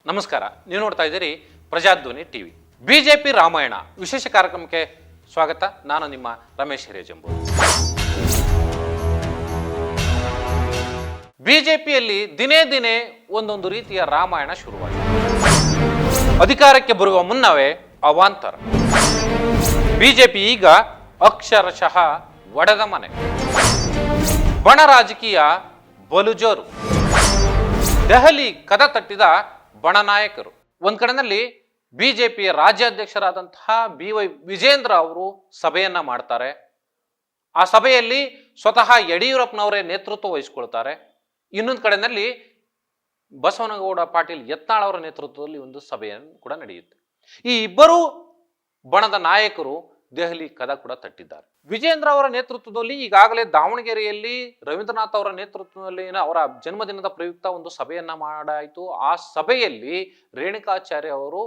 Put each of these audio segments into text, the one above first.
ನಮಸ್ಕಾರ. ನೀವು ನೋಡ್ತಾ ಇದ್ದೀರಿ ಪ್ರಜಾಧ್ವನಿ ಟಿವಿ. ಬಿಜೆಪಿ ರಾಮಾಯಣ ವಿಶೇಷ ಕಾರ್ಯಕ್ರಮಕ್ಕೆ ಸ್ವಾಗತ. ನಾನು ನಿಮ್ಮ ರಮೇಶ್ ಹಿರೇಜಂಬು. ಬಿಜೆಪಿಯಲ್ಲಿ ದಿನೇ ದಿನೇ ಒಂದೊಂದು ರೀತಿಯ ರಾಮಾಯಣ ಶುರುವಾಗಿದೆ. ಅಧಿಕಾರಕ್ಕೆ ಬರುವ ಮುನ್ನವೇ ಅವಾಂತರ. ಬಿಜೆಪಿ ಈಗ ಅಕ್ಷರಶಃ ಒಡೆದ ಮನೆ. ಬಣ ರಾಜಕೀಯ ಬಲು ಜೋರು. ದೆಹಲಿ ಕದ ತಟ್ಟಿದ ಬಣ ನಾಯಕರು. ಒಂದ್ ಕಡೆನಲ್ಲಿ ಬಿಜೆಪಿಯ ರಾಜ್ಯಾಧ್ಯಕ್ಷರಾದಂತಹ BY ವಿಜೇಂದ್ರ ಅವರು ಸಭೆಯನ್ನ ಮಾಡ್ತಾರೆ. ಆ ಸಭೆಯಲ್ಲಿ ಸ್ವತಃ ಯಡಿಯೂರಪ್ಪನವರೇ ನೇತೃತ್ವ ವಹಿಸಿಕೊಳ್ತಾರೆ. ಇನ್ನೊಂದು ಕಡೆನಲ್ಲಿ ಬಸವನಗೌಡ ಪಾಟೀಲ್ ಯತ್ನಾಳ್ ಅವರ ನೇತೃತ್ವದಲ್ಲಿ ಒಂದು ಸಭೆಯನ್ನು ಕೂಡ ನಡೆಯುತ್ತೆ. ಈ ಇಬ್ಬರು ಬಣದ ನಾಯಕರು ದೆಹಲಿ ಕದ ಕೂಡ ತಟ್ಟಿದ್ದಾರೆ. ವಿಜೇಂದ್ರ ಅವರ ನೇತೃತ್ವದಲ್ಲಿ ಈಗಾಗಲೇ ದಾವಣಗೆರೆಯಲ್ಲಿ ರವೀಂದ್ರನಾಥ್ ಅವರ ನೇತೃತ್ವದಲ್ಲಿ ಅವರ ಜನ್ಮದಿನದ ಪ್ರಯುಕ್ತ ಒಂದು ಸಭೆಯನ್ನ ಮಾಡಾಯಿತು. ಆ ಸಭೆಯಲ್ಲಿ ರೇಣುಕಾಚಾರ್ಯ ಅವರು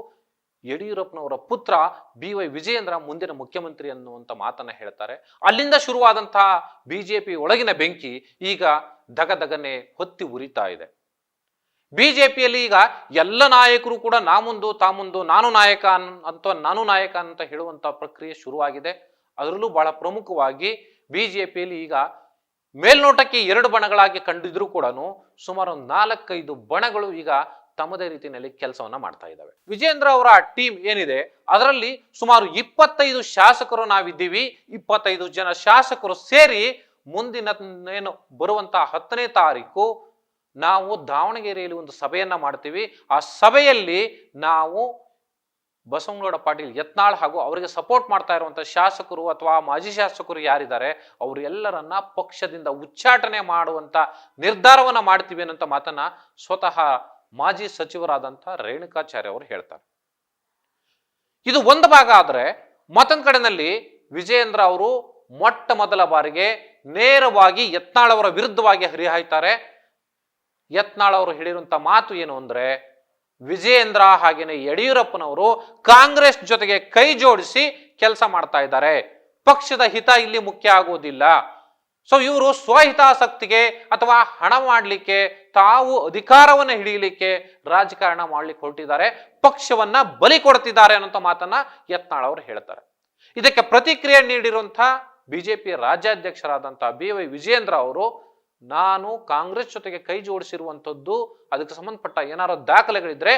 ಯಡಿಯೂರಪ್ಪನವರ ಪುತ್ರ BY ವಿಜೇಂದ್ರ ಮುಂದಿನ ಮುಖ್ಯಮಂತ್ರಿ ಅನ್ನುವಂತ ಮಾತನ್ನ ಹೇಳ್ತಾರೆ. ಅಲ್ಲಿಂದ ಶುರುವಾದಂತಹ ಬಿಜೆಪಿ ಒಳಗಿನ ಬೆಂಕಿ ಈಗ ದಗದಗನೆ ಹೊತ್ತಿ ಉರಿತಾ ಇದೆ. ಬಿಜೆಪಿಯಲ್ಲಿ ಈಗ ಎಲ್ಲ ನಾಯಕರು ಕೂಡ ನಾ ಮುಂದು ತಾ ಮುಂದು, ನಾನು ನಾಯಕ ಅಂತ ಹೇಳುವಂತ ಪ್ರಕ್ರಿಯೆ ಶುರುವಾಗಿದೆ. ಅದರಲ್ಲೂ ಬಹಳ ಪ್ರಮುಖವಾಗಿ ಬಿಜೆಪಿಯಲ್ಲಿ ಈಗ ಮೇಲ್ನೋಟಕ್ಕೆ ಎರಡು ಬಣಗಳಾಗಿ ಕಂಡಿದ್ರು ಕೂಡ ಸುಮಾರು 4-5 ಬಣಗಳು ಈಗ ತಮ್ಮದೇ ರೀತಿಯಲ್ಲಿ ಕೆಲಸವನ್ನ ಮಾಡ್ತಾ ಇದ್ದಾವೆ. ವಿಜೇಂದ್ರ ಅವರ ಟೀಮ್ ಏನಿದೆ ಅದರಲ್ಲಿ ಸುಮಾರು 25 ಶಾಸಕರು ನಾವಿದ್ದೀವಿ. 25 ಜನ ಶಾಸಕರು ಸೇರಿ ಮುಂದಿನ ಏನು ಬರುವಂತ 10ನೇ ತಾರೀಕು ನಾವು ದಾವಣಗೆರೆಯಲ್ಲಿ ಒಂದು ಸಭೆಯನ್ನ ಮಾಡ್ತೀವಿ. ಆ ಸಭೆಯಲ್ಲಿ ನಾವು ಬಸವನಗೌಡ ಪಾಟೀಲ್ ಯತ್ನಾಳ್ ಹಾಗೂ ಅವರಿಗೆ ಸಪೋರ್ಟ್ ಮಾಡ್ತಾ ಇರುವಂತಹ ಶಾಸಕರು ಅಥವಾ ಮಾಜಿ ಶಾಸಕರು ಯಾರಿದ್ದಾರೆ ಅವರೆಲ್ಲರನ್ನ ಪಕ್ಷದಿಂದ ಉಚ್ಚಾಟನೆ ಮಾಡುವಂತ ನಿರ್ಧಾರವನ್ನ ಮಾಡ್ತೀವಿ ಅನ್ನೋ ಮಾತನ್ನ ಸ್ವತಃ ಮಾಜಿ ಸಚಿವರಾದಂಥ ರೇಣುಕಾಚಾರ್ಯ ಅವರು ಹೇಳ್ತಾರೆ. ಇದು ಒಂದು ಭಾಗ ಆದ್ರೆ ಮತ್ತೊಂದು ಕಡೆನಲ್ಲಿ ವಿಜಯೇಂದ್ರ ಅವರು ಮೊಟ್ಟ ಮೊದಲ ಬಾರಿಗೆ ನೇರವಾಗಿ ಯತ್ನಾಳ್ ಅವರ ವಿರುದ್ಧವಾಗಿ ಹರಿಹಾಯ್ತಾರೆ. ಯತ್ನಾಳ್ ಅವರು ಹೇಳಿರುವಂತ ಮಾತು ಏನು ಅಂದ್ರೆ, ವಿಜಯೇಂದ್ರ ಹಾಗೇನೆ ಯಡಿಯೂರಪ್ಪನವರು ಕಾಂಗ್ರೆಸ್ ಜೊತೆಗೆ ಕೈ ಜೋಡಿಸಿ ಕೆಲಸ ಮಾಡ್ತಾ ಇದ್ದಾರೆ. ಪಕ್ಷದ ಹಿತ ಇಲ್ಲಿ ಮುಖ್ಯ ಆಗೋದಿಲ್ಲ. ಸೊ ಇವರು ಸ್ವಹಿತಾಸಕ್ತಿಗೆ ಅಥವಾ ಹಣ ಮಾಡಲಿಕ್ಕೆ, ತಾವು ಅಧಿಕಾರವನ್ನು ಹಿಡಿಯಲಿಕ್ಕೆ ರಾಜಕಾರಣ ಮಾಡ್ಲಿಕ್ಕೆ ಹೊರಟಿದ್ದಾರೆ, ಪಕ್ಷವನ್ನ ಬಲಿ ಕೊಡ್ತಿದ್ದಾರೆ ಅನ್ನೋ ಮಾತನ್ನ ಯತ್ನಾಳ್ ಅವರು ಹೇಳ್ತಾರೆ. ಇದಕ್ಕೆ ಪ್ರತಿಕ್ರಿಯೆ ನೀಡಿರುವಂತಹ ಬಿಜೆಪಿ ರಾಜ್ಯಾಧ್ಯಕ್ಷರಾದಂತಹ BY ವಿಜೇಂದ್ರ ಅವರು, ನಾನು ಕಾಂಗ್ರೆಸ್ ಜೊತೆಗೆ ಕೈ ಜೋಡಿಸಿರುವಂಥದ್ದು, ಅದಕ್ಕೆ ಸಂಬಂಧಪಟ್ಟ ಏನಾದ್ರು ದಾಖಲೆಗಳಿದ್ರೆ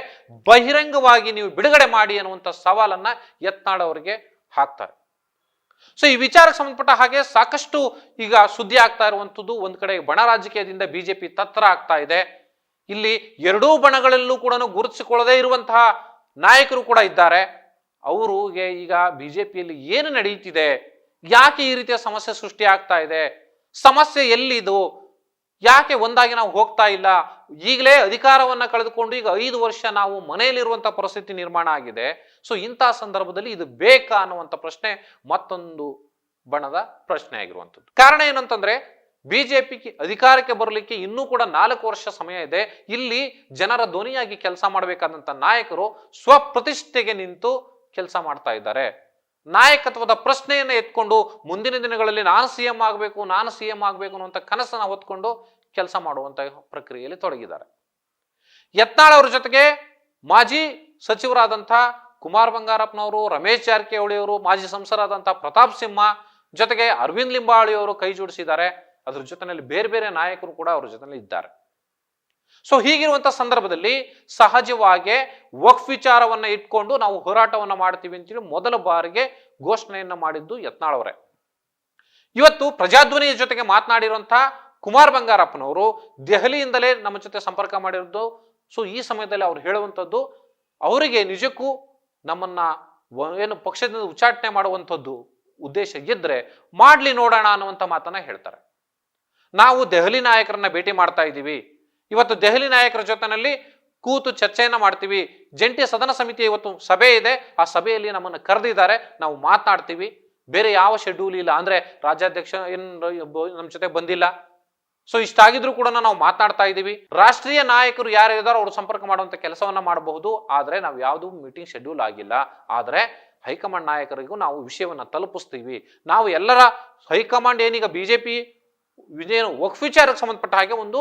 ಬಹಿರಂಗವಾಗಿ ನೀವು ಬಿಡುಗಡೆ ಮಾಡಿ ಅನ್ನುವಂಥ ಸವಾಲನ್ನ ಯತ್ನಾಳ್ ಅವರಿಗೆ ಹಾಕ್ತಾರೆ. ಸೊ ಈ ವಿಚಾರಕ್ಕೆ ಸಂಬಂಧಪಟ್ಟ ಹಾಗೆ ಸಾಕಷ್ಟು ಈಗ ಸುದ್ದಿ ಆಗ್ತಾ ಇರುವಂಥದ್ದು. ಒಂದ್ ಕಡೆ ಬಣ ರಾಜಕೀಯದಿಂದ ಬಿಜೆಪಿ ತತ್ತರ ಆಗ್ತಾ ಇದೆ. ಇಲ್ಲಿ ಎರಡೂ ಬಣಗಳಲ್ಲೂ ಕೂಡ ಗುರುತಿಸಿಕೊಳ್ಳದೇ ಇರುವಂತಹ ನಾಯಕರು ಕೂಡ ಇದ್ದಾರೆ. ಅವರಿಗೆ ಈಗ ಬಿಜೆಪಿಯಲ್ಲಿ ಏನು ನಡೆಯುತ್ತಿದೆ, ಯಾಕೆ ಈ ರೀತಿಯ ಸಮಸ್ಯೆ ಸೃಷ್ಟಿ ಆಗ್ತಾ ಇದೆ, ಸಮಸ್ಯೆ ಎಲ್ಲಿದು, ಯಾಕೆ ಒಂದಾಗಿ ನಾವು ಹೋಗ್ತಾ ಇಲ್ಲ, ಈಗಲೇ ಅಧಿಕಾರವನ್ನ ಕಳೆದುಕೊಂಡು ಈಗ 5 ವರ್ಷ ನಾವು ಮನೆಯಲ್ಲಿರುವಂತಹ ಪರಿಸ್ಥಿತಿ ನಿರ್ಮಾಣ ಆಗಿದೆ. ಸೊ ಇಂತಹ ಸಂದರ್ಭದಲ್ಲಿ ಇದು ಬೇಕಾ ಅನ್ನುವಂಥ ಪ್ರಶ್ನೆ ಮತ್ತೊಂದು ಬಣದ ಪ್ರಶ್ನೆ ಆಗಿರುವಂಥದ್ದು. ಕಾರಣ ಏನಂತಂದ್ರೆ, ಬಿಜೆಪಿ ಅಧಿಕಾರಕ್ಕೆ ಬರಲಿಕ್ಕೆ ಇನ್ನೂ ಕೂಡ 4 ವರ್ಷ ಸಮಯ ಇದೆ. ಇಲ್ಲಿ ಜನರ ಧ್ವನಿಯಾಗಿ ಕೆಲಸ ಮಾಡಬೇಕಾದಂತ ನಾಯಕರು ಸ್ವಪ್ರತಿಷ್ಠೆಗೆ ನಿಂತು ಕೆಲಸ ಮಾಡ್ತಾ ಇದ್ದಾರೆ. ನಾಯಕತ್ವದ ಪ್ರಶ್ನೆಯನ್ನ ಎತ್ಕೊಂಡು ಮುಂದಿನ ದಿನಗಳಲ್ಲಿ ನಾನು CM ಆಗಬೇಕು ಅನ್ನುವಂಥ ಕನಸನ್ನ ಹೊತ್ಕೊಂಡು ಕೆಲಸ ಮಾಡುವಂತ ಪ್ರಕ್ರಿಯೆಯಲ್ಲಿ ತೊಡಗಿದ್ದಾರೆ. ಯತ್ನಾಳ್ ಅವರ ಜೊತೆಗೆ ಮಾಜಿ ಸಚಿವರಾದಂತಹ ಕುಮಾರ್ ಬಂಗಾರಪ್ಪನವರು, ರಮೇಶ್ ಜಾರಕಿಹೊಳಿ ಅವರು, ಮಾಜಿ ಸಂಸದರಾದಂತಹ ಪ್ರತಾಪ್ ಸಿಂಹ ಜೊತೆಗೆ ಅರವಿಂದ್ ಲಿಂಬಾವಳಿ ಅವರು ಕೈ ಜೋಡಿಸಿದ್ದಾರೆ. ಅದ್ರ ಜೊತೆಯಲ್ಲಿ ಬೇರೆ ಬೇರೆ ನಾಯಕರು ಕೂಡ ಅವರ ಜೊತೆಯಲ್ಲಿ ಇದ್ದಾರೆ. ಸೊ ಹೀಗಿರುವಂತ ಸಂದರ್ಭದಲ್ಲಿ ಸಹಜವಾಗಿ ವಕ್ಫ್ ವಿಚಾರವನ್ನ ಇಟ್ಕೊಂಡು ನಾವು ಹೋರಾಟವನ್ನ ಮಾಡ್ತೀವಿ ಅಂತೇಳಿ ಮೊದಲ ಬಾರಿಗೆ ಘೋಷಣೆಯನ್ನ ಮಾಡಿದ್ದು ಯತ್ನಾಳ್ ಅವರೇ. ಇವತ್ತು ಪ್ರಜಾಧ್ವನಿಯ ಜೊತೆಗೆ ಮಾತನಾಡಿರುವಂತಹ ಕುಮಾರ್ ಬಂಗಾರಪ್ಪನವರು ದೆಹಲಿಯಿಂದಲೇ ನಮ್ಮ ಜೊತೆ ಸಂಪರ್ಕ ಮಾಡಿರೋದು. ಸೊ ಈ ಸಮಯದಲ್ಲಿ ಅವ್ರು ಹೇಳುವಂಥದ್ದು, ಅವರಿಗೆ ನಿಜಕ್ಕೂ ನಮ್ಮನ್ನ ಏನು ಪಕ್ಷದಿಂದ ಉಚ್ಚಾಟನೆ ಮಾಡುವಂಥದ್ದು ಉದ್ದೇಶ ಇದ್ರೆ ಮಾಡ್ಲಿ ನೋಡೋಣ ಅನ್ನುವಂಥ ಮಾತನ್ನ ಹೇಳ್ತಾರೆ. ನಾವು ದೆಹಲಿ ನಾಯಕರನ್ನ ಭೇಟಿ ಮಾಡ್ತಾ ಇದ್ದೀವಿ. ಇವತ್ತು ದೆಹಲಿ ನಾಯಕರ ಜೊತೆನಲ್ಲಿ ಕೂತು ಚರ್ಚೆಯನ್ನ ಮಾಡ್ತೀವಿ. ಜಂಟಿ ಸದನ ಸಮಿತಿ ಇವತ್ತು ಸಭೆ ಇದೆ. ಆ ಸಭೆಯಲ್ಲಿ ನಮ್ಮನ್ನು ಕರೆದಿದ್ದಾರೆ, ನಾವು ಮಾತನಾಡ್ತೀವಿ. ಬೇರೆ ಯಾವ ಶೆಡ್ಯೂಲ್ ಇಲ್ಲ. ಅಂದ್ರೆ ರಾಜ್ಯಾಧ್ಯಕ್ಷ ಏನ್ ನಮ್ಮ ಜೊತೆ ಬಂದಿಲ್ಲ. ಸೊ ಇಷ್ಟಾಗಿದ್ರು ಕೂಡ ನಾವು ಮಾತನಾಡ್ತಾ ಇದ್ದೀವಿ. ರಾಷ್ಟ್ರೀಯ ನಾಯಕರು ಯಾರು ಇದ್ದಾರೋ ಅವರು ಸಂಪರ್ಕ ಮಾಡುವಂತ ಕೆಲಸವನ್ನ ಮಾಡಬಹುದು. ಆದ್ರೆ ನಾವು ಯಾವ್ದು ಮೀಟಿಂಗ್ ಶೆಡ್ಯೂಲ್ ಆಗಿಲ್ಲ. ಆದ್ರೆ ಹೈಕಮಾಂಡ್ ನಾಯಕರಿಗೂ ನಾವು ವಿಷಯವನ್ನ ತಲುಪಿಸ್ತೀವಿ. ನಾವು ಎಲ್ಲರ ಹೈಕಮಾಂಡ್ ಏನೀಗ ಬಿಜೆಪಿ ವಕ್ಫ್ ವಿಚಾರಕ್ಕೆ ಸಂಬಂಧಪಟ್ಟ ಹಾಗೆ ಒಂದು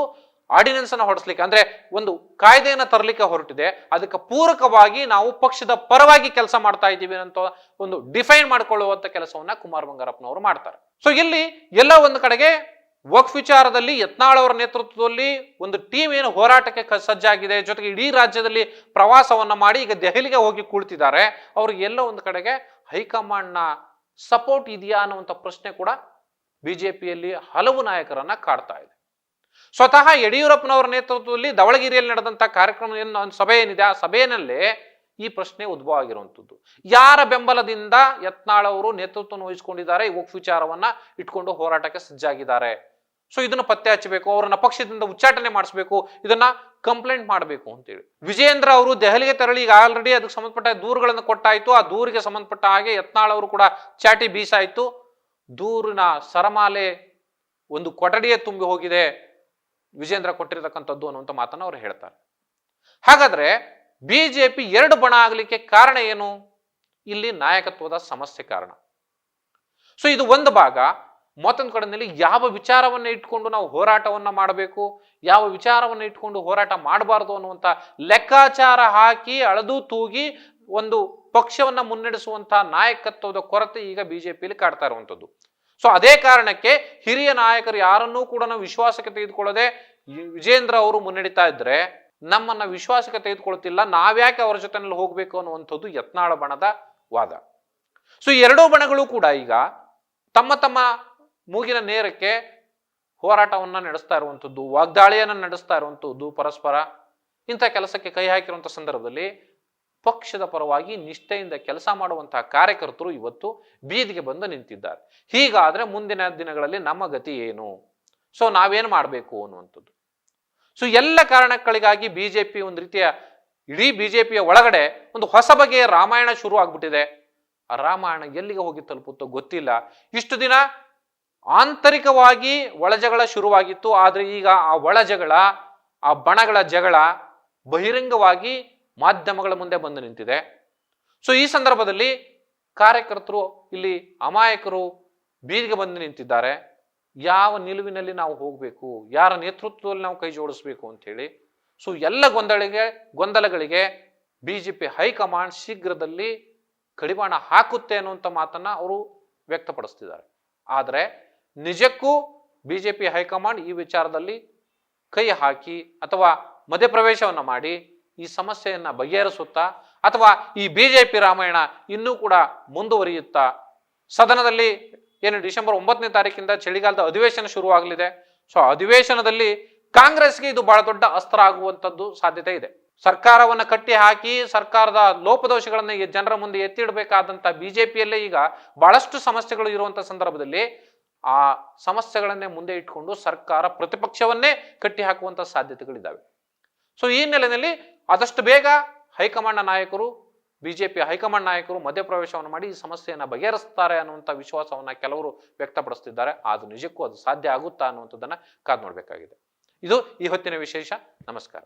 ಆರ್ಡಿನೆನ್ಸ್ ಅನ್ನು ಹೊರಡಿಸ್ಲಿಕ್ಕೆ ಅಂದ್ರೆ ಒಂದು ಕಾಯ್ದೆಯನ್ನು ತರಲಿಕ್ಕೆ ಹೊರಟಿದೆ, ಅದಕ್ಕೆ ಪೂರಕವಾಗಿ ನಾವು ಪಕ್ಷದ ಪರವಾಗಿ ಕೆಲಸ ಮಾಡ್ತಾ ಇದ್ದೀವಿ ಅಂತ ಒಂದು ಡಿಫೈನ್ ಮಾಡಿಕೊಳ್ಳುವಂತ ಕೆಲಸವನ್ನ ಕುಮಾರ್ ಬಂಗಾರಪ್ಪನವರು ಮಾಡ್ತಾರೆ. ಸೊ ಇಲ್ಲಿ ಎಲ್ಲ ಒಂದು ಕಡೆಗೆ ವಕ್ಫ್ ವಿಚಾರದಲ್ಲಿ ಯತ್ನಾಳ್ ಅವರ ನೇತೃತ್ವದಲ್ಲಿ ಒಂದು ಟೀಮ್ ಏನು ಹೋರಾಟಕ್ಕೆ ಸಜ್ಜಾಗಿದೆ, ಜೊತೆಗೆ ಇಡೀ ರಾಜ್ಯದಲ್ಲಿ ಪ್ರವಾಸವನ್ನ ಮಾಡಿ ಈಗ ದೆಹಲಿಗೆ ಹೋಗಿ ಕುಳಿತಿದ್ದಾರೆ. ಅವ್ರಿಗೆ ಎಲ್ಲ ಒಂದು ಕಡೆಗೆ ಹೈಕಮಾಂಡ್ನ ಸಪೋರ್ಟ್ ಇದೆಯಾ ಅನ್ನುವಂಥ ಪ್ರಶ್ನೆ ಕೂಡ ಬಿಜೆಪಿಯಲ್ಲಿ ಹಲವು ನಾಯಕರನ್ನ ಕಾಡ್ತಾ ಇದೆ. ಸ್ವತಃ ಯಡಿಯೂರಪ್ಪನವರ ನೇತೃತ್ವದಲ್ಲಿ ಧವಳಗಿರಿಯಲ್ಲಿ ನಡೆದಂತಹ ಕಾರ್ಯಕ್ರಮ ಸಭೆ ಏನಿದೆ, ಆ ಸಭೆಯಲ್ಲೇ ಈ ಪ್ರಶ್ನೆ ಉದ್ಭವ ಆಗಿರುವಂಥದ್ದು. ಯಾರ ಬೆಂಬಲದಿಂದ ಯತ್ನಾಳ್ ಅವರು ನೇತೃತ್ವವನ್ನು ವಹಿಸಿಕೊಂಡಿದ್ದಾರೆ, ಈ ವಕ್ಫ್ ವಿಚಾರವನ್ನ ಇಟ್ಕೊಂಡು ಹೋರಾಟಕ್ಕೆ ಸಜ್ಜಾಗಿದ್ದಾರೆ. ಸೊ ಇದನ್ನ ಪತ್ತೆ ಹಚ್ಚಬೇಕು, ಅವರನ್ನ ಪಕ್ಷದಿಂದ ಉಚ್ಚಾಟನೆ ಮಾಡಿಸ್ಬೇಕು, ಇದನ್ನ ಕಂಪ್ಲೇಂಟ್ ಮಾಡಬೇಕು ಅಂತೇಳಿ ವಿಜಯೇಂದ್ರ ಅವರು ದೆಹಲಿಗೆ ತೆರಳಿ ಈಗ ಆಲ್ರೆಡಿ ಅದಕ್ಕೆ ಸಂಬಂಧಪಟ್ಟ ದೂರುಗಳನ್ನು ಕೊಟ್ಟಾಯ್ತು. ಆ ದೂರಿಗೆ ಸಂಬಂಧಪಟ್ಟ ಹಾಗೆ ಯತ್ನಾಳ್ ಅವರು ಕೂಡ ಚಾಟಿ ಬೀಸಾಯ್ತು. ದೂರಿನ ಸರಮಾಲೆ ಒಂದು ಕೊಠಡಿಯೇ ತುಂಬಿ ಹೋಗಿದೆ ವಿಜೇಂದ್ರ ಕೊಟ್ಟಿರತಕ್ಕಂಥದ್ದು ಅನ್ನುವಂಥ ಮಾತನ್ನು ಅವರು ಹೇಳ್ತಾರೆ. ಹಾಗಾದ್ರೆ ಬಿಜೆಪಿ ಎರಡು ಬಣ ಆಗಲಿಕ್ಕೆ ಕಾರಣ ಏನು? ಇಲ್ಲಿ ನಾಯಕತ್ವದ ಸಮಸ್ಯೆ ಕಾರಣ. ಸೊ ಇದು ಒಂದು ಭಾಗ. ಮತ್ತೊಂದು ಕಡೆಯಲ್ಲಿ ಯಾವ ವಿಚಾರವನ್ನ ಇಟ್ಕೊಂಡು ನಾವು ಹೋರಾಟವನ್ನ ಮಾಡಬೇಕು, ಯಾವ ವಿಚಾರವನ್ನ ಇಟ್ಕೊಂಡು ಹೋರಾಟ ಮಾಡಬಾರದು ಅನ್ನುವಂಥ ಲೆಕ್ಕಾಚಾರ ಹಾಕಿ ಅಳೆದು ತೂಗಿ ಒಂದು ಪಕ್ಷವನ್ನ ಮುನ್ನಡೆಸುವಂತಹ ನಾಯಕತ್ವದ ಕೊರತೆ ಈಗ ಬಿಜೆಪಿಯಲ್ಲಿ ಕಾಡ್ತಾ ಇರುವಂಥದ್ದು. ಸೊ ಅದೇ ಕಾರಣಕ್ಕೆ ಹಿರಿಯ ನಾಯಕರು ಯಾರನ್ನೂ ಕೂಡ ನಾವು ವಿಶ್ವಾಸಕ್ಕೆ ತೆಗೆದುಕೊಳ್ಳದೆ ವಿಜೇಂದ್ರ ಅವರು ಮುನ್ನಡಿತಾ ಇದ್ರೆ ನಮ್ಮನ್ನ ವಿಶ್ವಾಸಕ್ಕೆ ತೆಗೆದುಕೊಳ್ತಿಲ್ಲ, ನಾವ್ಯಾಕೆ ಅವರ ಜೊತೆನಲ್ಲಿ ಹೋಗ್ಬೇಕು ಅನ್ನುವಂಥದ್ದು ಯತ್ನಾಳ ಬಣದ ವಾದ. ಸೊ ಎರಡೂ ಬಣಗಳು ಕೂಡ ಈಗ ತಮ್ಮ ತಮ್ಮ ಮೂಗಿನ ನೇರಕ್ಕೆ ಹೋರಾಟವನ್ನ ನಡೆಸ್ತಾ ಇರುವಂಥದ್ದು, ವಾಗ್ದಾಳಿಯನ್ನ ನಡೆಸ್ತಾ ಇರುವಂಥದ್ದು ಪರಸ್ಪರ. ಇಂಥ ಕೆಲಸಕ್ಕೆ ಕೈ ಹಾಕಿರುವಂಥ ಸಂದರ್ಭದಲ್ಲಿ ಪಕ್ಷದ ಪರವಾಗಿ ನಿಷ್ಠೆಯಿಂದ ಕೆಲಸ ಮಾಡುವಂತಹ ಕಾರ್ಯಕರ್ತರು ಇವತ್ತು ಬೀದಿಗೆ ಬಂದು ನಿಂತಿದ್ದಾರೆ. ಹೀಗಾದ್ರೆ ಮುಂದಿನ ದಿನಗಳಲ್ಲಿ ನಮ್ಮ ಗತಿ ಏನು? ಸೊ ನಾವೇನು ಮಾಡಬೇಕು ಅನ್ನುವಂಥದ್ದು. ಸೊ ಎಲ್ಲ ಕಾರಣಗಳಿಗಾಗಿ ಬಿಜೆಪಿ ಒಂದು ರೀತಿಯ ಇಡೀ ಬಿಜೆಪಿಯ ಒಳಗಡೆ ಒಂದು ಹೊಸ ಬಗೆಯ ರಾಮಾಯಣ ಶುರು ಆಗ್ಬಿಟ್ಟಿದೆ. ಆ ರಾಮಾಯಣ ಎಲ್ಲಿಗೆ ಹೋಗಿ ತಲುಪುತ್ತೋ ಗೊತ್ತಿಲ್ಲ. ಇಷ್ಟು ದಿನ ಆಂತರಿಕವಾಗಿ ಒಳಜಗಳ ಶುರುವಾಗಿತ್ತು, ಆದ್ರೆ ಈಗ ಆ ಒಳಜಗಳ, ಆ ಬಣಗಳ ಜಗಳ ಬಹಿರಂಗವಾಗಿ ಮಾಧ್ಯಮಗಳ ಮುಂದೆ ಬಂದು ನಿಂತಿದೆ. ಸೊ ಈ ಸಂದರ್ಭದಲ್ಲಿ ಕಾರ್ಯಕರ್ತರು ಇಲ್ಲಿ ಅಮಾಯಕರು ಬೀದಿಗೆ ಬಂದು ನಿಂತಿದ್ದಾರೆ. ಯಾವ ನಿಲುವಿನಲ್ಲಿ ನಾವು ಹೋಗ್ಬೇಕು, ಯಾರ ನೇತೃತ್ವದಲ್ಲಿ ನಾವು ಕೈ ಜೋಡಿಸ್ಬೇಕು ಅಂತ ಹೇಳಿ. ಸೊ ಎಲ್ಲ ಗೊಂದಲಗಳಿಗೆ ಬಿಜೆಪಿ ಹೈಕಮಾಂಡ್ ಶೀಘ್ರದಲ್ಲಿ ಕಡಿವಾಣ ಹಾಕುತ್ತೆ ಅನ್ನುವಂಥ ಮಾತನ್ನ ಅವರು ವ್ಯಕ್ತಪಡಿಸ್ತಿದ್ದಾರೆ. ಆದರೆ ನಿಜಕ್ಕೂ ಬಿಜೆಪಿ ಹೈಕಮಾಂಡ್ ಈ ವಿಚಾರದಲ್ಲಿ ಕೈ ಹಾಕಿ ಅಥವಾ ಮಧ್ಯಪ್ರವೇಶವನ್ನ ಮಾಡಿ ಈ ಸಮಸ್ಯೆಯನ್ನ ಬಗೆಹರಿಸುತ್ತಾ, ಅಥವಾ ಈ ಬಿಜೆಪಿ ರಾಮಾಯಣ ಇನ್ನೂ ಕೂಡ ಮುಂದುವರಿಯುತ್ತಾ? ಸದನದಲ್ಲಿ ಏನು ಡಿಸೆಂಬರ್ 9ನೇ ತಾರೀಕಿಂದ ಚಳಿಗಾಲದ ಅಧಿವೇಶನ ಶುರುವಾಗಲಿದೆ. ಸೊ ಅಧಿವೇಶನದಲ್ಲಿ ಕಾಂಗ್ರೆಸ್ಗೆ ಇದು ಬಹಳ ದೊಡ್ಡ ಅಸ್ತ್ರ ಆಗುವಂಥದ್ದು ಸಾಧ್ಯತೆ ಇದೆ. ಸರ್ಕಾರವನ್ನ ಕಟ್ಟಿ ಹಾಕಿ ಸರ್ಕಾರದ ಲೋಪದೋಷಗಳನ್ನ ಜನರ ಮುಂದೆ ಎತ್ತಿಡಬೇಕಾದಂತ ಬಿಜೆಪಿಯಲ್ಲೇ ಈಗ ಬಹಳಷ್ಟು ಸಮಸ್ಯೆಗಳು ಇರುವಂತ ಸಂದರ್ಭದಲ್ಲಿ ಆ ಸಮಸ್ಯೆಗಳನ್ನೇ ಮುಂದೆ ಇಟ್ಕೊಂಡು ಸರ್ಕಾರ ಪ್ರತಿಪಕ್ಷವನ್ನೇ ಕಟ್ಟಿ ಹಾಕುವಂತ ಸಾಧ್ಯತೆಗಳಿದ್ದಾವೆ. ಸೊ ಈ ಹಿನ್ನೆಲೆಯಲ್ಲಿ ಆದಷ್ಟು ಬೇಗ ಹೈಕಮಾಂಡ್ ನಾಯಕರು, ಬಿಜೆಪಿ ಹೈಕಮಾಂಡ್ ನಾಯಕರು ಮಧ್ಯಪ್ರವೇಶವನ್ನು ಮಾಡಿ ಈ ಸಮಸ್ಯೆಯನ್ನು ಬಗೆಹರಿಸ್ತಾರೆ ಅನ್ನುವಂಥ ವಿಶ್ವಾಸವನ್ನ ಕೆಲವರು ವ್ಯಕ್ತಪಡಿಸ್ತಿದ್ದಾರೆ. ಅದು ನಿಜಕ್ಕೂ ಅದು ಸಾಧ್ಯ ಆಗುತ್ತಾ ಅನ್ನುವಂಥದ್ದನ್ನ ಕಾದು ನೋಡಬೇಕಾಗಿದೆ. ಇದು ಈ ಹೊತ್ತಿನ ವಿಶೇಷ. ನಮಸ್ಕಾರ.